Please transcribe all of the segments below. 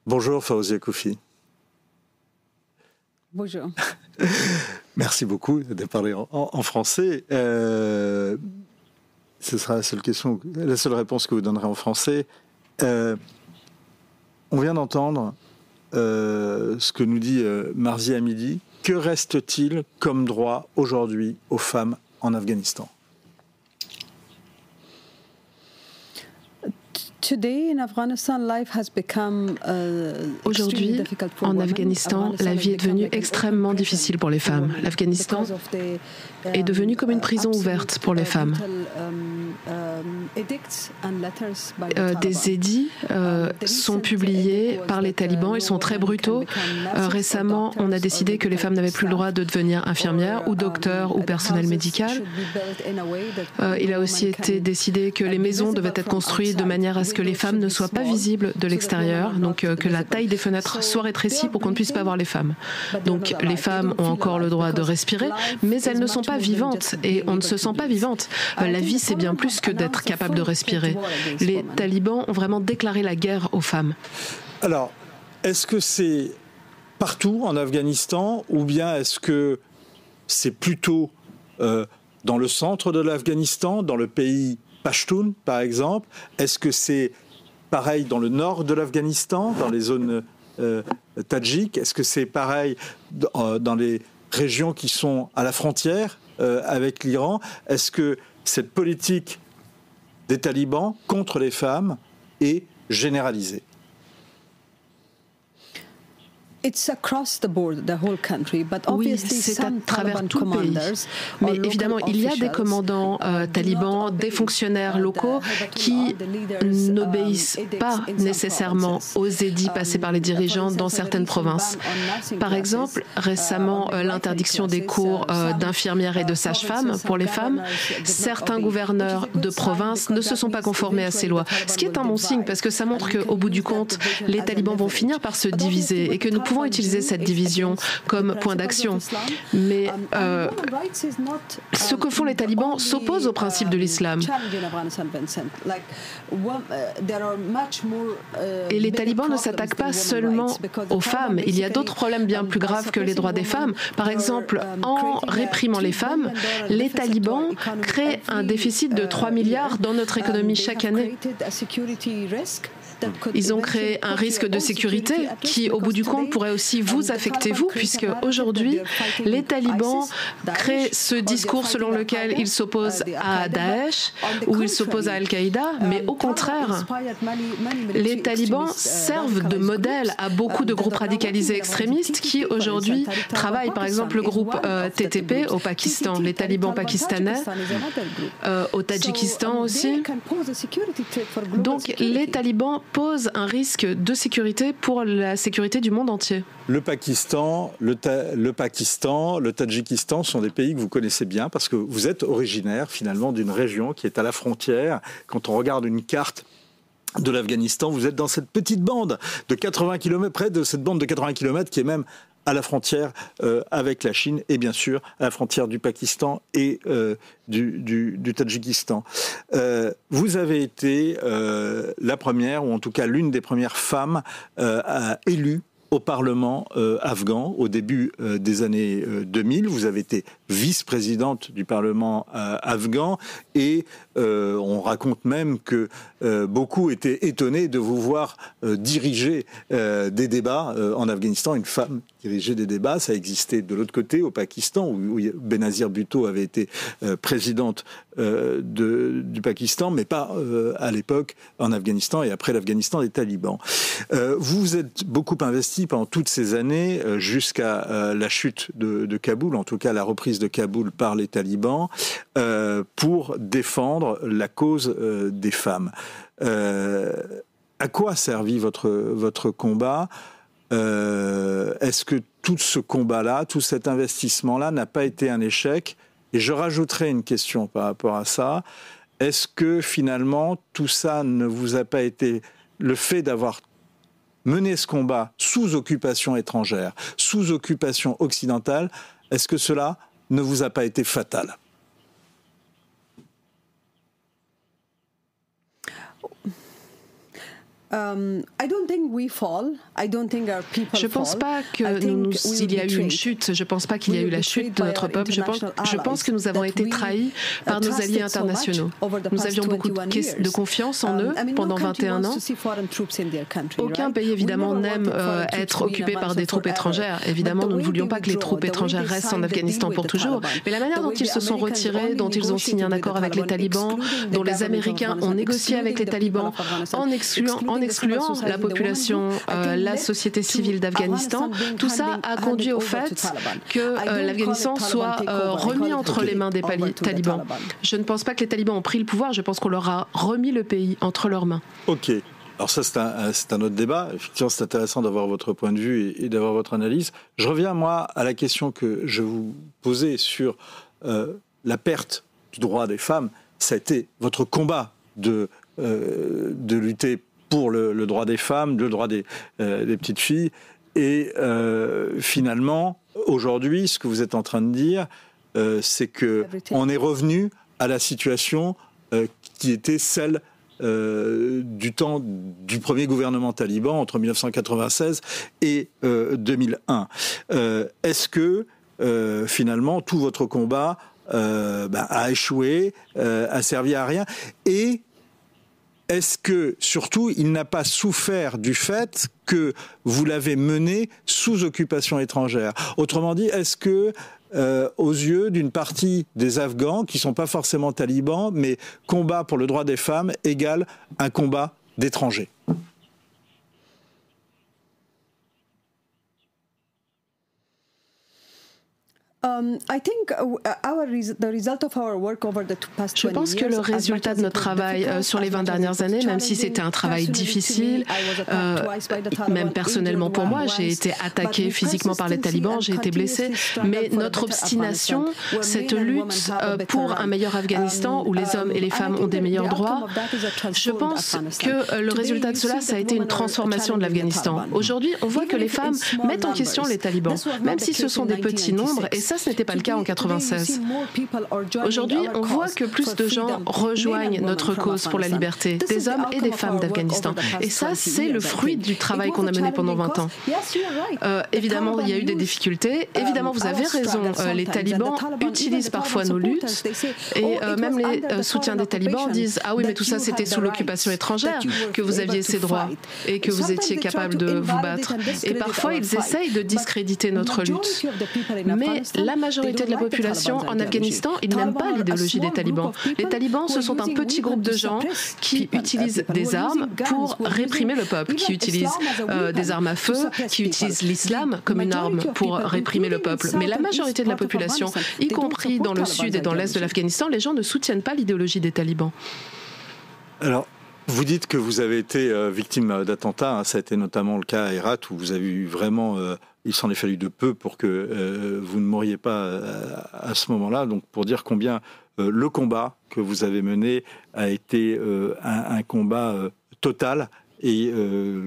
Bonjour Fawzia Koofi. Bonjour. Merci beaucoup de parler en français. Ce sera la seule réponse que vous donnerez en français. On vient d'entendre ce que nous dit Marzi Hamidi. Que reste-t-il comme droit aujourd'hui aux femmes en Afghanistan ? Aujourd'hui, en Afghanistan, la vie est devenue extrêmement difficile pour les femmes. L'Afghanistan est devenu comme une prison ouverte pour les femmes. Des édits sont publiés par les talibans, ils sont très brutaux. Récemment, on a décidé que les femmes n'avaient plus le droit de devenir infirmières ou docteurs ou personnel médical. Il a aussi été décidé que les maisons devaient être construites de manière à ce que les femmes ne soient pas visibles de l'extérieur, donc que la taille des fenêtres soit rétrécie pour qu'on ne puisse pas voir les femmes. Donc les femmes ont encore le droit de respirer, mais elles ne sont pas vivantes et on ne se sent pas vivante. La vie, c'est bien plus que d'être capable de respirer. Les talibans ont vraiment déclaré la guerre aux femmes. Alors, est-ce que c'est partout en Afghanistan ou bien est-ce que c'est plutôt dans le centre de l'Afghanistan, dans le pays Pashtun, par exemple? Est-ce que c'est pareil dans le nord de l'Afghanistan, dans les zones tadjiques? Est-ce que c'est pareil dans les régions qui sont à la frontière avec l'Iran? Est-ce que cette politique des talibans contre les femmes est généralisée? Oui, c'est à travers tout le pays. Mais évidemment, il y a des commandants talibans, des fonctionnaires locaux qui n'obéissent pas nécessairement aux édits passés par les dirigeants dans certaines provinces. Par exemple, récemment, l'interdiction des cours d'infirmières et de sages-femmes pour les femmes. Certains gouverneurs de province ne se sont pas conformés à ces lois. Ce qui est un bon signe, parce que ça montre qu'au bout du compte, les talibans vont finir par se diviser et que nous pouvons utiliser cette division comme point d'action. Mais ce que font les talibans s'oppose au principe de l'islam. Et les talibans ne s'attaquent pas seulement aux femmes. Il y a d'autres problèmes bien plus graves que les droits des femmes. Par exemple, en réprimant les femmes, les talibans créent un déficit de 3 milliards dans notre économie chaque année. Ils ont créé un risque de sécurité qui, au bout du compte, pourrait aussi vous affecter, vous, puisque aujourd'hui, les talibans créent ce discours selon lequel ils s'opposent à Daesh ou ils s'opposent à Al-Qaïda, mais au contraire, les talibans servent de modèle à beaucoup de groupes radicalisés extrémistes qui, aujourd'hui, travaillent. Par exemple, le groupe TTP au Pakistan, les talibans pakistanais, au Tadjikistan aussi. Donc, les talibans pose un risque de sécurité pour la sécurité du monde entier. Le Pakistan, le Tadjikistan sont des pays que vous connaissez bien parce que vous êtes originaire finalement d'une région qui est à la frontière. Quand on regarde une carte de l'Afghanistan, vous êtes dans cette petite bande de 80 km, près de cette bande de 80 km qui est même à la frontière avec la Chine et bien sûr à la frontière du Pakistan et du Tadjikistan. Vous avez été la première, ou en tout cas l'une des premières femmes élues au Parlement afghan au début des années 2000. Vous avez été vice-présidente du Parlement afghan et on raconte même que beaucoup étaient étonnés de vous voir diriger des débats en Afghanistan. Une femme dirigeait des débats, ça existait de l'autre côté, au Pakistan, où Benazir Bhutto avait été présidente du Pakistan, mais pas à l'époque en Afghanistan et après l'Afghanistan des talibans. Vous vous êtes beaucoup investi pendant toutes ces années jusqu'à la chute de Kaboul, en tout cas la reprise de Kaboul par les talibans, pour défendre la cause des femmes. À quoi a servi votre combat ? Est-ce que tout ce combat-là, tout cet investissement-là n'a pas été un échec ? Et je rajouterai une question par rapport à ça. Est-ce que finalement tout ça ne vous a pas été, le fait d'avoir mené ce combat sous occupation étrangère, sous occupation occidentale, est-ce que cela ne vous a pas été fatal ? Je ne pense pas qu'il y a eu une chute. Je ne pense pas qu'il y a eu la chute de notre peuple. Je pense que nous avons été trahis par nos alliés internationaux. Nous avions beaucoup de confiance en eux pendant 21 ans. Aucun pays, évidemment, n'aime être occupé par des troupes étrangères. Évidemment, nous ne voulions pas que les troupes étrangères restent en Afghanistan pour toujours. Mais la manière dont ils se sont retirés, dont ils ont signé un accord avec les talibans, dont les Américains ont négocié avec les talibans, en excluant la population, la société civile d'Afghanistan, tout ça a conduit au fait que l'Afghanistan soit remis entre les mains des talibans. Je ne pense pas que les talibans ont pris le pouvoir, je pense qu'on leur a remis le pays entre leurs mains. Ok. Alors ça, c'est un autre débat. Effectivement, c'est intéressant d'avoir votre point de vue et d'avoir votre analyse. Je reviens, moi, à la question que je vous posais sur la perte du droit des femmes. Ça a été votre combat de lutter pour le droit des femmes, le droit des petites filles. Et finalement, aujourd'hui, ce que vous êtes en train de dire, c'est qu'on est revenu à la situation qui était celle du temps du premier gouvernement taliban entre 1996 et 2001. Est-ce que finalement tout votre combat a échoué, a servi à rien, et est-ce que, surtout, il n'a pas souffert du fait que vous l'avez mené sous occupation étrangère? Autrement dit, est-ce que, aux yeux d'une partie des Afghans, qui ne sont pas forcément talibans, mais combat pour le droit des femmes égale un combat d'étrangers? Je pense que le résultat de notre travail sur les 20 dernières années, même si c'était un travail difficile, même personnellement pour moi, j'ai été attaquée physiquement par les talibans, j'ai été blessée, mais notre obstination, cette lutte pour un meilleur Afghanistan où les hommes et les femmes ont des meilleurs droits, je pense que le résultat de cela, ça a été une transformation de l'Afghanistan. Aujourd'hui, on voit que les femmes mettent en question les talibans, même si ce sont des petits nombres, et ça, ce n'était pas le cas en 1996. Aujourd'hui, on voit que plus de gens rejoignent notre cause pour la liberté, des hommes et des femmes d'Afghanistan. Et ça, c'est le fruit du travail qu'on a mené pendant 20 ans. Évidemment, il y a eu des difficultés. Évidemment, vous avez raison, les talibans utilisent parfois nos luttes. Et même les soutiens des talibans disent « Ah oui, mais tout ça, c'était sous l'occupation étrangère que vous aviez ces droits et que vous étiez capable de vous battre. » Et parfois, ils essayent de discréditer notre lutte. Mais la majorité de la population en Afghanistan, ils n'aiment pas l'idéologie des talibans. Les talibans, ce sont un petit groupe de gens qui utilisent des armes pour réprimer le peuple, qui utilisent des armes à feu, qui utilisent l'islam comme une arme pour réprimer le peuple. Mais la majorité de la population, y compris dans le sud et dans l'est de l'Afghanistan, les gens ne soutiennent pas l'idéologie des talibans. Alors, vous dites que vous avez été victime d'attentats, hein. Ça a été notamment le cas à Herat, où vous avez eu vraiment... il s'en est fallu de peu pour que vous ne mouriez pas à ce moment-là. Donc, pour dire combien le combat que vous avez mené a été un combat total et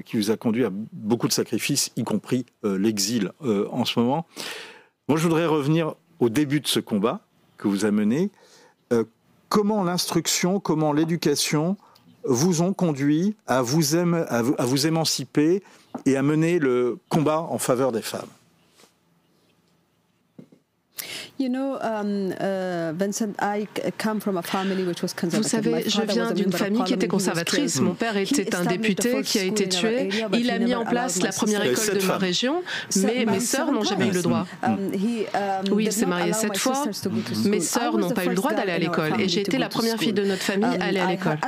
qui vous a conduit à beaucoup de sacrifices, y compris l'exil en ce moment. Moi, je voudrais revenir au début de ce combat que vous avez mené. Comment l'instruction, comment l'éducation vous ont conduit à vous émanciper et à mener le combat en faveur des femmes? Vous savez, je viens d'une famille qui était conservatrice. Mon père était un député qui a été tué. Il a mis en place la première école de ma région, mais mes sœurs n'ont jamais eu le droit. Oui, il s'est marié 7 fois. Mes sœurs n'ont pas eu le droit d'aller à l'école. Et j'ai été la première fille de notre famille à aller à l'école.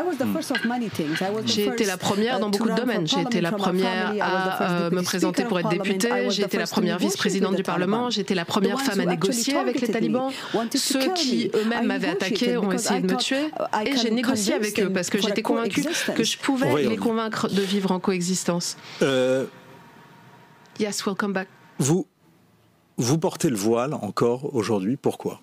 J'ai été la première dans beaucoup de domaines. J'ai été la première à me présenter pour être députée. J'ai été la première vice-présidente du Parlement. J'ai été la première femme à négocier avec les talibans. Ceux qui eux-mêmes m'avaient attaqué ont essayé de me tuer et j'ai négocié avec eux parce que j'étais convaincue que je pouvais les convaincre de vivre en coexistence. Yes, we'll come back. Vous portez le voile encore aujourd'hui, pourquoi?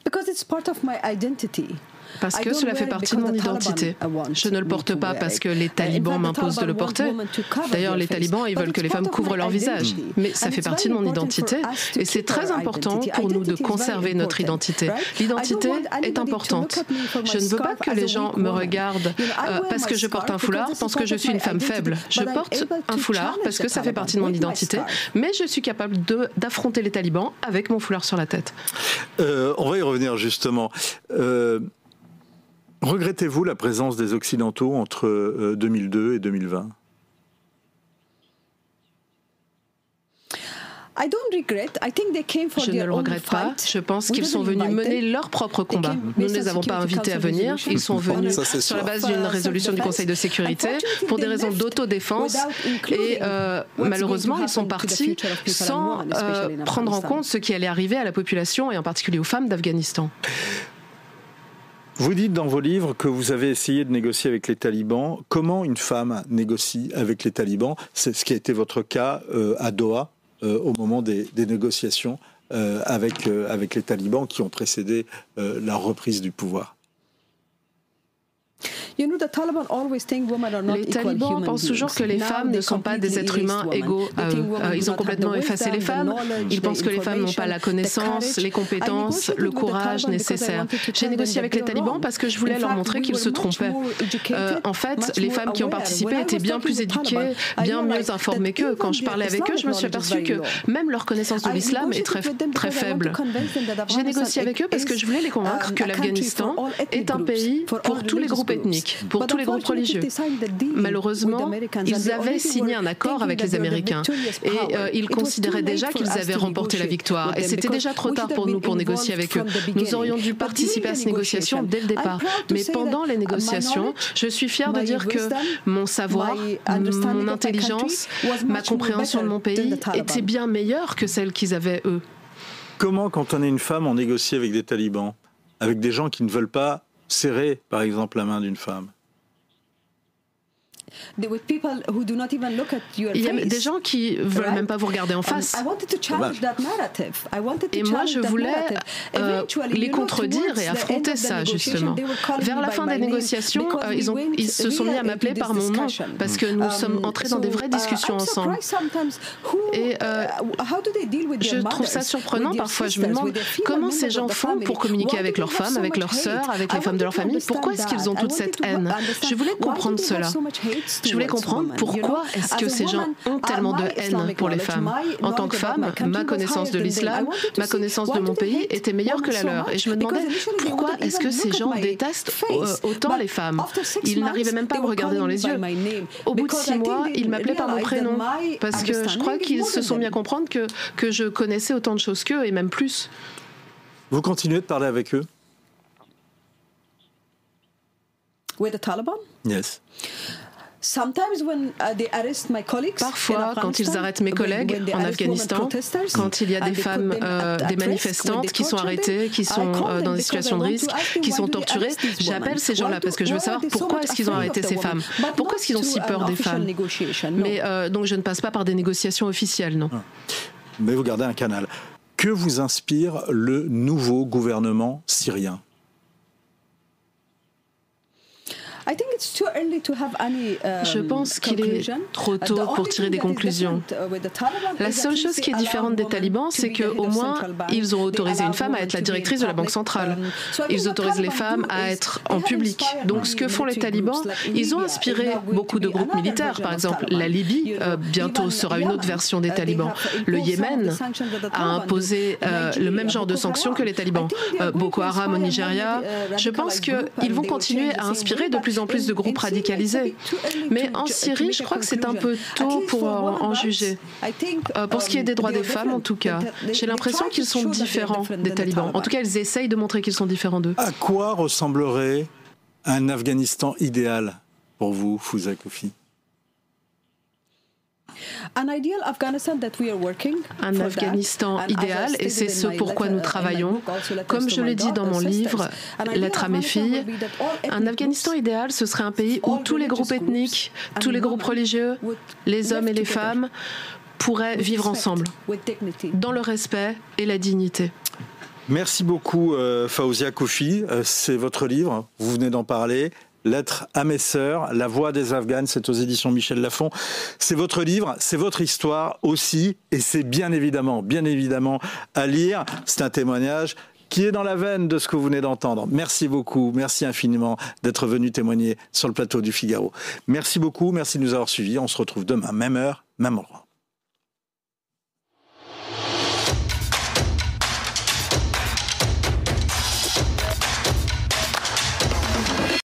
Because it's part of my identity. parce que cela fait partie de mon identité. Je ne le porte pas parce que les talibans m'imposent de le porter. D'ailleurs, les talibans, ils veulent que les femmes couvrent leur visage. Mais ça fait partie de mon identité et c'est très important pour nous de conserver notre identité. L'identité est importante. Je ne veux pas que les gens me regardent parce que je porte un foulard, pensent que je suis une femme faible. Je porte un foulard parce que ça fait partie de mon identité, mais je suis capable d'affronter les talibans avec mon foulard sur la tête. On va y revenir justement. Regrettez-vous la présence des Occidentaux entre 2002 et 2020 ? Je ne le regrette pas. Je pense qu'ils sont venus mener leur propre combat. Nous ne les avons pas invités à venir. Ils sont venus sur la base d'une résolution du Conseil de sécurité pour des raisons d'autodéfense. Et malheureusement, ils sont partis sans prendre en compte ce qui allait arriver à la population et en particulier aux femmes d'Afghanistan. Vous dites dans vos livres que vous avez essayé de négocier avec les talibans. Comment une femme négocie avec les talibans ? C'est ce qui a été votre cas à Doha. Au moment des négociations avec les talibans qui ont précédé la reprise du pouvoir. Les talibans pensent toujours que les femmes ne sont pas des êtres humains égaux à eux. Ils ont complètement effacé les femmes. Ils pensent que les femmes n'ont pas la connaissance, les compétences, le courage nécessaires. J'ai négocié avec les talibans parce que je voulais leur montrer qu'ils se trompaient. En fait, les femmes qui ont participé étaient bien plus éduquées, bien mieux informées qu'eux. Quand je parlais avec eux, je me suis aperçue que même leur connaissance de l'islam est très faible. J'ai négocié avec eux parce que je voulais les convaincre que l'Afghanistan est un pays pour tous les groupes ethniques, pour tous les groupes religieux. Malheureusement, ils avaient signé un accord avec les Américains et ils considéraient déjà qu'ils avaient remporté la victoire. Et c'était déjà trop tard pour nous pour négocier avec eux. Nous aurions dû participer à ces négociations dès le départ. Mais pendant les négociations, je suis fière de dire que mon savoir, mon intelligence, ma compréhension de mon pays était bien meilleure que celle qu'ils avaient eux. Comment, quand on est une femme, on négocie avec des talibans, avec des gens qui ne veulent pas serrer, par exemple, la main d'une femme? Il y a des gens qui ne veulent même pas vous regarder en face. Et moi, je voulais les contredire et affronter ça, justement. Vers la fin des négociations, ils se sont mis à m'appeler par mon nom, parce que nous sommes entrés dans des vraies discussions ensemble. Et je trouve ça surprenant parfois. Je me demande comment ces gens font pour communiquer avec leurs femmes, avec leurs sœurs, avec les femmes de leur famille. Pourquoi est-ce qu'ils ont toute cette haine? Je voulais comprendre cela. Je voulais comprendre pourquoi est-ce que ces gens ont tellement de haine pour les femmes. En tant que femme, ma connaissance de l'islam, ma connaissance de mon pays était meilleure que la leur. Et je me demandais pourquoi est-ce que ces gens détestent autant les femmes. Ils n'arrivaient même pas à me regarder dans les yeux. Au bout de 6 mois, ils m'appelaient par mon prénom parce que je crois qu'ils se sont mis à comprendre que je connaissais autant de choses qu'eux et même plus. Vous continuez de parler avec eux? With the Taliban? Yes. Parfois, quand ils arrêtent mes collègues en Afghanistan, quand il y a des femmes, des manifestantes qui sont arrêtées, qui sont dans des situations de risque, qui sont torturées, j'appelle ces gens-là parce que je veux savoir pourquoi est-ce qu'ils ont arrêté ces femmes. Pourquoi est-ce qu'ils ont si peur des femmes? Mais donc je ne passe pas par des négociations officielles, non. Mais vous gardez un canal. Que vous inspire le nouveau gouvernement syrien? Je pense qu'il est trop tôt pour tirer des conclusions. La seule chose qui est différente des talibans, c'est qu'au moins, ils ont autorisé une femme à être la directrice de la Banque centrale. Ils autorisent les femmes à être en public. Donc ce que font les talibans, ils ont inspiré beaucoup de groupes militaires. Par exemple, la Libye, bientôt sera une autre version des talibans. Le Yémen a imposé le même genre de sanctions que les talibans. Boko Haram au Nigeria. Je pense qu'ils vont continuer à inspirer de plus en plus de groupes radicalisés. Mais en Syrie, je crois que c'est un peu tôt pour en juger. Pour ce qui est des droits des femmes, en tout cas, j'ai l'impression qu'ils sont différents des talibans. En tout cas, ils essayent de montrer qu'ils sont différents d'eux. À quoi ressemblerait un Afghanistan idéal pour vous, Fouza Koffi? Un Afghanistan idéal, et c'est ce pourquoi nous travaillons. Comme je l'ai dit dans mon livre, Lettre à mes filles, un Afghanistan idéal, ce serait un pays où tous les groupes ethniques, tous les groupes religieux, les hommes et les femmes pourraient vivre ensemble, dans le respect et la dignité. Merci beaucoup Faouzia Koufi, c'est votre livre, vous venez d'en parler. Lettre à mes sœurs, La voix des Afghanes, c'est aux éditions Michel Lafon. C'est votre livre, c'est votre histoire aussi, et c'est bien évidemment à lire. C'est un témoignage qui est dans la veine de ce que vous venez d'entendre. Merci beaucoup, merci infiniment d'être venu témoigner sur le plateau du Figaro. Merci beaucoup, merci de nous avoir suivis. On se retrouve demain, même heure, même endroit.